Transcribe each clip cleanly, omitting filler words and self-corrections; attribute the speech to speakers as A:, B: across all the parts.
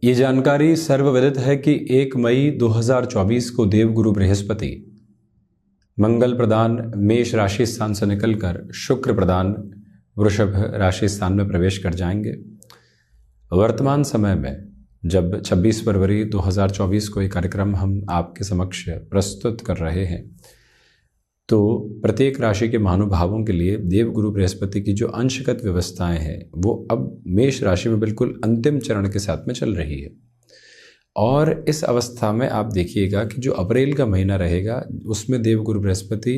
A: ये जानकारी सर्वविदित है कि 1 मई 2024 को देवगुरु बृहस्पति मंगल प्रदान मेष राशि स्थान से निकलकर शुक्र प्रदान वृषभ राशि स्थान में प्रवेश कर जाएंगे। वर्तमान समय में जब 26 फरवरी 2024 को ये कार्यक्रम हम आपके समक्ष प्रस्तुत कर रहे हैं, तो प्रत्येक राशि के महानुभावों के लिए देवगुरु बृहस्पति की जो अंशगत व्यवस्थाएं हैं वो अब मेष राशि में बिल्कुल अंतिम चरण के साथ में चल रही है। और इस अवस्था में आप देखिएगा कि जो अप्रैल का महीना रहेगा उसमें देवगुरु बृहस्पति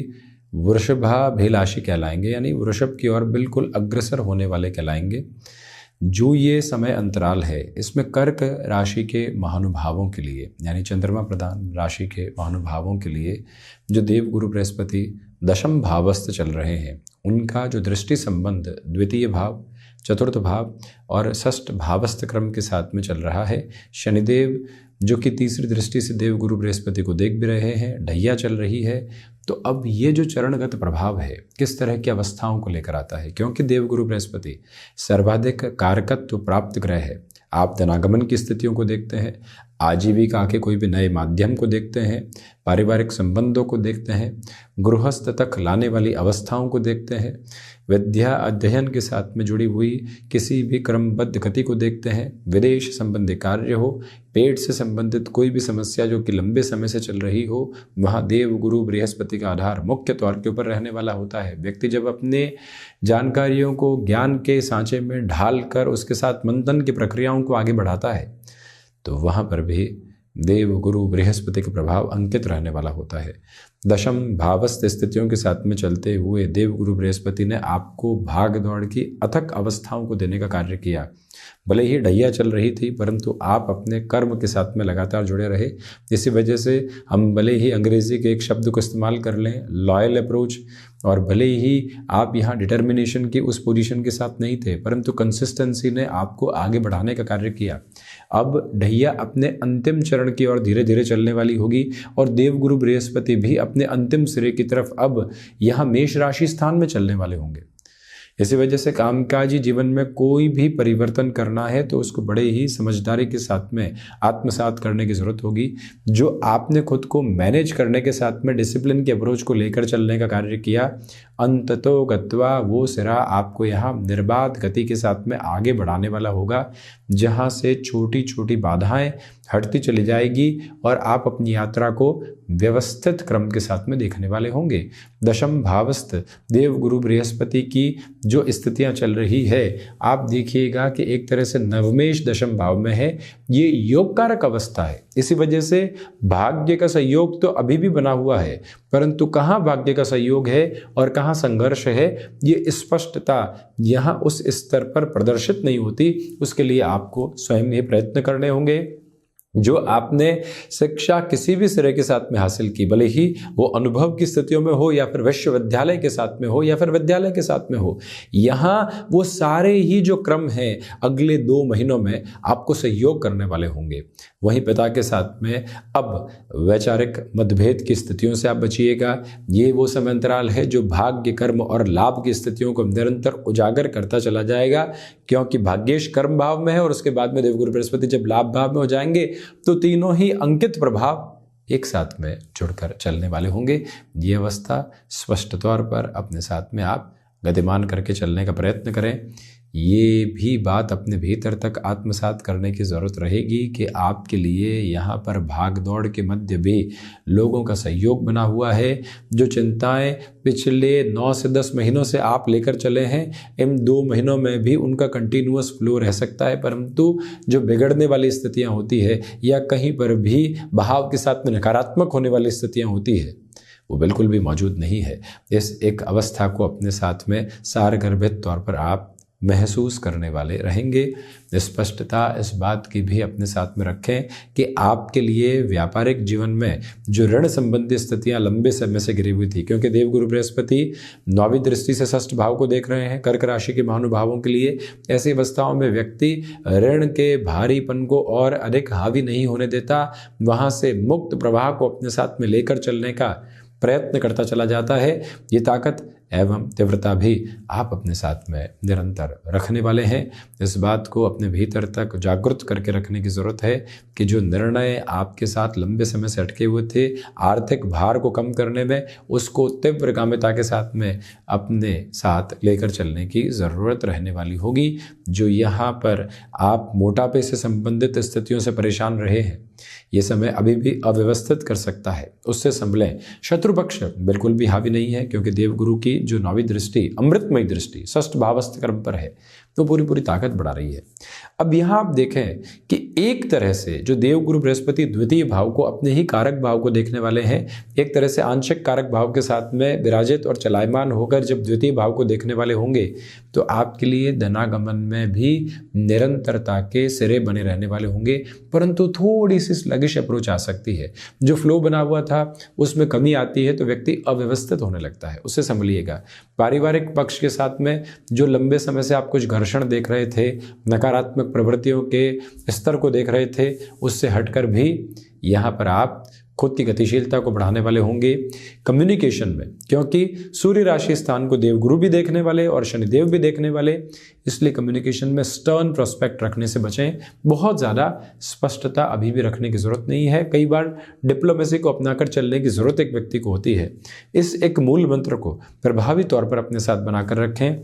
A: वृषभाभिलाषी कहलाएंगे, यानी वृषभ की ओर बिल्कुल अग्रसर होने वाले कहलाएंगे। जो ये समय अंतराल है इसमें कर्क राशि के महानुभावों के लिए, यानी चंद्रमा प्रधान राशि के महानुभावों के लिए जो देवगुरु बृहस्पति दशम भावस्थ चल रहे हैं, उनका जो दृष्टि संबंध द्वितीय भाव, चतुर्थ भाव और षष्ठ भावस्थ क्रम के साथ में चल रहा है। शनिदेव जो कि तीसरी दृष्टि से देवगुरु बृहस्पति को देख भी रहे हैं, ढैया चल रही है। तो अब ये जो चरणगत प्रभाव है किस तरह की अवस्थाओं को लेकर आता है, क्योंकि देवगुरु बृहस्पति सर्वाधिक कारकत्व प्राप्त ग्रह है। आप धनागमन की स्थितियों को देखते हैं, आजीविका के कोई भी नए माध्यम को देखते हैं, पारिवारिक संबंधों को देखते हैं, गृहस्थ तक लाने वाली अवस्थाओं को देखते हैं, विद्या अध्ययन के साथ में जुड़ी हुई किसी भी क्रमबद्ध गति को देखते हैं, विदेश संबंधी कार्य हो, पेट से संबंधित कोई भी समस्या जो कि लंबे समय से चल रही हो, वहाँ देव गुरु बृहस्पति का आधार मुख्य तौर के ऊपर रहने वाला होता है। व्यक्ति जब अपने जानकारियों को ज्ञान के सांचे में ढाल कर उसके साथ मंथन की प्रक्रियाओं को आगे बढ़ाता है, तो वहाँ पर भी देव गुरु बृहस्पति का प्रभाव अंकित रहने वाला होता है। दशम भावस्थ स्थितियों के साथ में चलते हुए देवगुरु बृहस्पति ने आपको भाग दौड़ की अथक अवस्थाओं को देने का कार्य किया। भले ही ढैया चल रही थी, परंतु आप अपने कर्म के साथ में लगातार जुड़े रहे। इसी वजह से हम भले ही अंग्रेजी के एक शब्द को इस्तेमाल कर लें, लॉयल अप्रोच, और भले ही आप यहाँ डिटर्मिनेशन की उस पोजीशन के साथ नहीं थे, परंतु कंसिस्टेंसी ने आपको आगे बढ़ाने का कार्य किया। अब ढैया अपने अंतिम चरण की ओर धीरे धीरे चलने वाली होगी और देवगुरु बृहस्पति भी अपने अंतिम सिरे की तरफ अब यहाँ मेष राशि स्थान में चलने वाले होंगे। इसी वजह से कामकाजी जीवन में कोई भी परिवर्तन करना है तो उसको बड़े ही समझदारी के साथ में आत्मसात करने की ज़रूरत होगी। जो आपने खुद को मैनेज करने के साथ में डिसिप्लिन के अप्रोच को लेकर चलने का कार्य किया, अंततो गत्वा वो सिरा आपको यहाँ निर्बाध गति के साथ में आगे बढ़ाने वाला होगा, जहाँ से छोटी छोटी बाधाएं हटती चली जाएगी और आप अपनी यात्रा को व्यवस्थित क्रम के साथ में देखने वाले होंगे। दशम भावस्थ देवगुरु बृहस्पति की जो स्थितियां चल रही है, आप देखिएगा कि एक तरह से नवमेश दशम भाव में है। ये योग कारक अवस्था है, इसी वजह से भाग्य का सहयोग तो अभी भी बना हुआ है, परंतु कहाँ भाग्य का सहयोग है और कहाँ संघर्ष है, ये स्पष्टता यहाँ उस स्तर पर प्रदर्शित नहीं होती। उसके लिए आपको स्वयं ही प्रयत्न करने होंगे। जो आपने शिक्षा किसी भी सिरे के साथ में हासिल की, भले ही वो अनुभव की स्थितियों में हो या फिर विश्वविद्यालय के साथ में हो या फिर विद्यालय के साथ में हो, यहाँ वो सारे ही जो क्रम हैं अगले 2 महीनों में आपको सहयोग करने वाले होंगे। वहीं पिता के साथ में अब वैचारिक मतभेद की स्थितियों से आप बचिएगा। ये वो समय अंतराल है जो भाग्य, कर्म और लाभ की स्थितियों को निरंतर उजागर करता चला जाएगा, क्योंकि भाग्येश कर्म भाव में है और उसके बाद में देवगुरु बृहस्पति जब लाभ भाव में हो जाएंगे तो तीनों ही अंकित प्रभाव एक साथ में जुड़कर चलने वाले होंगे। ये अवस्था स्पष्ट तौर पर अपने साथ में आप गतिमान करके चलने का प्रयत्न करें। ये भी बात अपने भीतर तक आत्मसात करने की ज़रूरत रहेगी कि आपके लिए यहाँ पर भाग दौड़ के मध्य भी लोगों का सहयोग बना हुआ है। जो चिंताएं पिछले 9 से 10 महीनों से आप लेकर चले हैं, इन 2 महीनों में भी उनका कंटिन्यूअस फ्लो रह सकता है, परंतु जो बिगड़ने वाली स्थितियाँ होती है या कहीं पर भी बहाव के साथ में नकारात्मक होने वाली स्थितियाँ होती है, वो बिल्कुल भी मौजूद नहीं है। इस एक अवस्था को अपने साथ में सारगर्भित तौर पर आप महसूस करने वाले रहेंगे। स्पष्टता इस बात की भी अपने साथ में रखें कि आपके लिए व्यापारिक जीवन में जो ऋण संबंधी स्थितियां लंबे समय से गिरी हुई थी, क्योंकि देवगुरु बृहस्पति 9वीं दृष्टि से षष्ठ भाव को देख रहे हैं कर्क राशि के महानुभावों के लिए, ऐसी अवस्थाओं में व्यक्ति ऋण के भारीपन को और अधिक हावी नहीं होने देता, वहां से मुक्त प्रवाह को अपने साथ में लेकर चलने का प्रयत्न करता चला जाता है। ये ताकत एवं तीव्रता भी आप अपने साथ में निरंतर रखने वाले हैं। इस बात को अपने भीतर तक जागृत करके रखने की ज़रूरत है कि जो निर्णय आपके साथ लंबे समय से अटके हुए थे आर्थिक भार को कम करने में, उसको तीव्रगामिता के साथ में अपने साथ लेकर चलने की ज़रूरत रहने वाली होगी। जो यहाँ पर आप मोटापे से संबंधित स्थितियों से परेशान रहे हैं, ये समय अभी भी अव्यवस्थित कर सकता है, उससे संभलें। शत्रु पक्ष बिल्कुल भी हावी नहीं है, क्योंकि देवगुरु की जो 9वीं दृष्टि, अमृतमयी दृष्टि षष्ठ भावस्थ क्रम पर है, तो पूरी ताकत बढ़ा रही है। अब यहाँ आप देखें कि एक तरह से जो देवगुरु बृहस्पति द्वितीय भाव को, अपने ही कारक भाव को देखने वाले हैं, एक तरह से आंशिक कारक भाव के साथ में विराजित और चलायमान होकर जब द्वितीय भाव को देखने वाले होंगे, तो आपके लिए धनागमन में भी निरंतरता के सिरे बने रहने वाले होंगे, परंतु थोड़ी सी स्लगिश अप्रोच आ सकती है। जो फ्लो बना हुआ था उसमें कमी आती है तो व्यक्ति अव्यवस्थित होने लगता है, उससे संभलिएगा। पारिवारिक पक्ष के साथ में जो लंबे समय से आप कुछ घर्षण देख रहे थे, नकारात्मक प्रवृत्तियों के स्तर को देख रहे थे, उससे हटकर भी यहाँ पर आप खुद की गतिशीलता को बढ़ाने वाले होंगे कम्युनिकेशन में, क्योंकि सूर्य राशि स्थान को देवगुरु भी देखने वाले और शनिदेव भी देखने वाले, इसलिए कम्युनिकेशन में स्टर्न प्रोस्पेक्ट रखने से बचें। बहुत ज़्यादा स्पष्टता अभी भी रखने की ज़रूरत नहीं है। कई बार डिप्लोमेसी को अपनाकर चलने की ज़रूरत एक व्यक्ति को होती है। इस एक मूल मंत्र को प्रभावी तौर पर अपने साथ बनाकर रखें।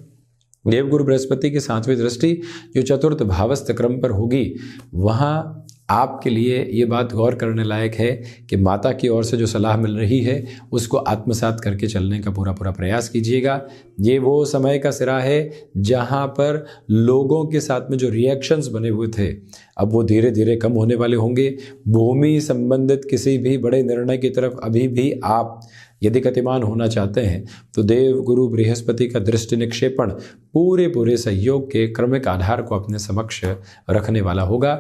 A: देवगुरु बृहस्पति की 7वीं दृष्टि जो चतुर्थ भावस्थ क्रम पर होगी, वहाँ आपके लिए ये बात गौर करने लायक है कि माता की ओर से जो सलाह मिल रही है उसको आत्मसात करके चलने का पूरा प्रयास कीजिएगा। ये वो समय का सिरा है जहाँ पर लोगों के साथ में जो रिएक्शंस बने हुए थे, अब वो धीरे धीरे कम होने वाले होंगे। भूमि संबंधित किसी भी बड़े निर्णय की तरफ अभी भी आप यदि गतिमान होना चाहते हैं तो देव गुरु बृहस्पति का दृष्टि निक्षेपण पूरे सहयोग के क्रमिक आधार को अपने समक्ष रखने वाला होगा।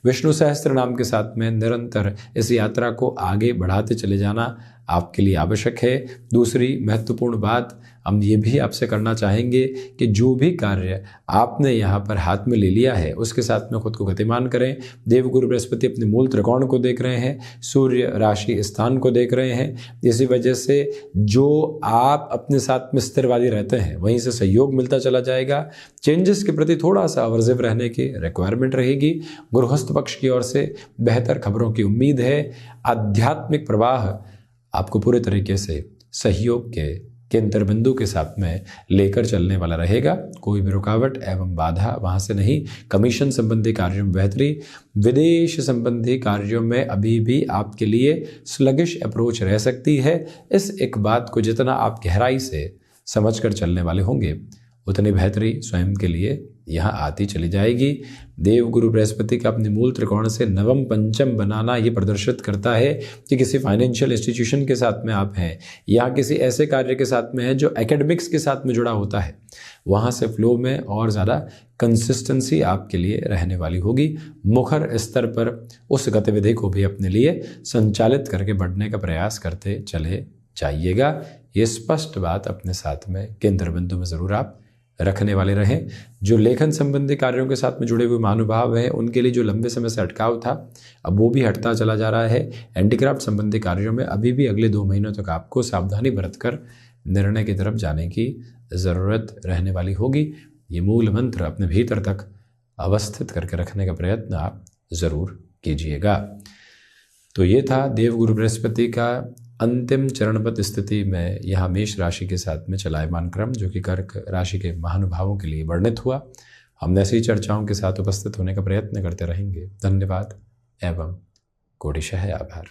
A: विष्णु सहस्त्र नाम के साथ में निरंतर इस यात्रा को आगे बढ़ाते चले जाना आपके लिए आवश्यक है। दूसरी महत्वपूर्ण बात हम ये भी आपसे करना चाहेंगे कि जो भी कार्य आपने यहाँ पर हाथ में ले लिया है उसके साथ में खुद को गतिमान करें। देवगुरु बृहस्पति अपने मूल त्रिकोण को देख रहे हैं, सूर्य राशि स्थान को देख रहे हैं। इसी वजह से जो आप अपने साथ में स्थिरवादी रहते हैं वहीं से सहयोग मिलता चला जाएगा। चेंजेस के प्रति थोड़ा सा अवर्जिव रहने की रिक्वायरमेंट रहेगी। गृहस्थ पक्ष की ओर से बेहतर खबरों की उम्मीद है। आध्यात्मिक प्रवाह आपको पूरे तरीके से सहयोग के केंद्र बिंदु के साथ में लेकर चलने वाला रहेगा। कोई भी रुकावट एवं बाधा वहाँ से नहीं। कमीशन संबंधी कार्यों में बेहतरी, विदेश संबंधी कार्यों में अभी भी आपके लिए स्लगिश अप्रोच रह सकती है। इस एक बात को जितना आप गहराई से समझकर चलने वाले होंगे उतनी बेहतरी स्वयं के लिए यहाँ आती चली जाएगी। देवगुरु बृहस्पति का अपने मूल त्रिकोण से नवम पंचम बनाना ये प्रदर्शित करता है कि किसी फाइनेंशियल इंस्टीट्यूशन के साथ में आप हैं या किसी ऐसे कार्य के साथ में है जो एकेडमिक्स के साथ में जुड़ा होता है, वहाँ से फ्लो में और ज़्यादा कंसिस्टेंसी आपके लिए रहने वाली होगी। मुखर स्तर पर उस गतिविधि को भी अपने लिए संचालित करके बढ़ने का प्रयास करते चले जाइएगा। ये स्पष्ट बात अपने साथ में केंद्र बिंदु में ज़रूर आप रखने वाले रहें। जो लेखन संबंधी कार्यों के साथ में जुड़े हुए महानुभाव हैं उनके लिए जो लंबे समय से अटकाव था अब वो भी हटता चला जा रहा है। हैंडीक्राफ्ट संबंधी कार्यों में अभी भी अगले 2 महीनों तक आपको सावधानी बरतकर निर्णय की तरफ जाने की ज़रूरत रहने वाली होगी। ये मूल मंत्र अपने भीतर तक अवस्थित करके रखने का प्रयत्न आप ज़रूर कीजिएगा। तो ये था देवगुरु बृहस्पति का अंतिम चरणबद्ध स्थिति में यहाँ मेष राशि के साथ में चलायमान क्रम, जो कि कर्क राशि के महानुभावों के लिए वर्णित हुआ। हम ऐसी चर्चाओं के साथ उपस्थित होने का प्रयत्न करते रहेंगे। धन्यवाद एवं कोटिशः आभार।